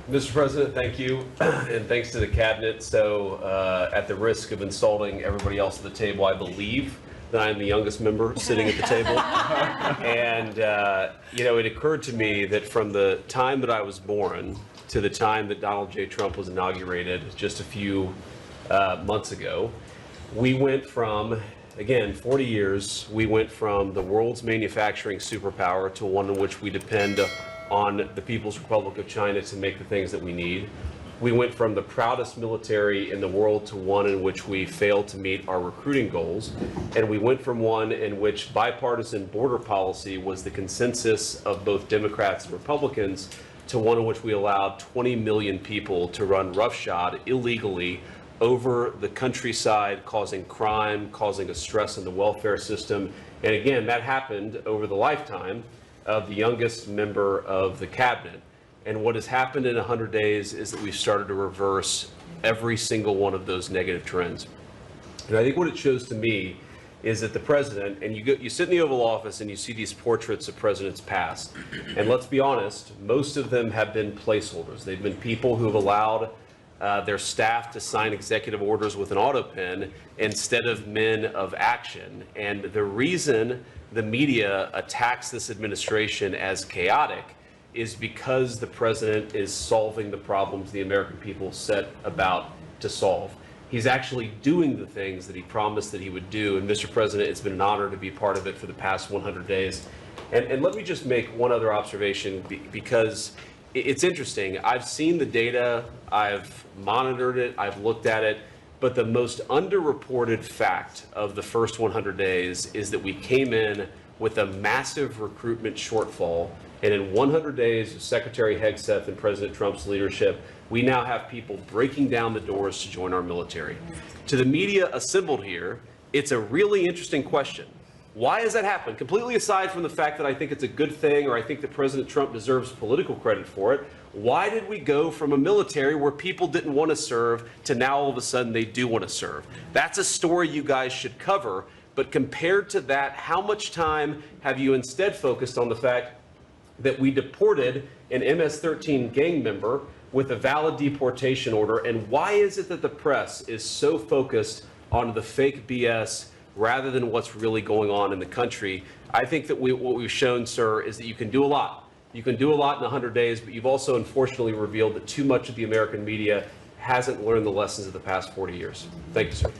Mr. President, thank you, and thanks to the cabinet. So, at the risk of insulting everybody else at the table, I believe that I'm the youngest member sitting at the table. And, it occurred to me that from the time that I was born to the time that Donald J. Trump was inaugurated just a few months ago, we went from, again, 40 years, we went from the world's manufacturing superpower to one in which we depend on the People's Republic of China to make the things that we need. We went from the proudest military in the world to one in which we failed to meet our recruiting goals. And we went from one in which bipartisan border policy was the consensus of both Democrats and Republicans to one in which we allowed 20 million people to run roughshod illegally over the countryside, causing crime, causing a stress on the welfare system. And again, that happened over the lifetime of the youngest member of the cabinet. And what has happened in 100 days is that we've started to reverse every single one of those negative trends. And I think what it shows to me is that the president, and you sit in the Oval Office and you see these portraits of presidents past, and let's be honest, most of them have been placeholders. They've been people who have allowed their staff to sign executive orders with an auto pen instead of men of action. And the reason the media attacks this administration as chaotic is because the president is solving the problems the American people set about to solve. He's actually doing the things that he promised that he would do. And Mr. President, it's been an honor to be part of it for the past 100 days. And let me just make one other observation because it's interesting. I've seen the data, I've monitored it, I've looked at it, but the most underreported fact of the first 100 days is that we came in with a massive recruitment shortfall. And in 100 days of Secretary Hegseth and President Trump's leadership, we now have people breaking down the doors to join our military. To the media assembled here, it's a really interesting question. Why has that happened? Completely aside from the fact that I think it's a good thing or I think that President Trump deserves political credit for it, why did we go from a military where people didn't want to serve to now all of a sudden they do want to serve? That's a story you guys should cover. But compared to that, how much time have you instead focused on the fact that we deported an MS-13 gang member with a valid deportation order? And why is it that the press is so focused on the fake BS rather than what's really going on in the country? I think that what we've shown, sir, is that you can do a lot. You can do a lot in 100 days, but you've also unfortunately revealed that too much of the American media hasn't learned the lessons of the past 40 years. Thank you, sir.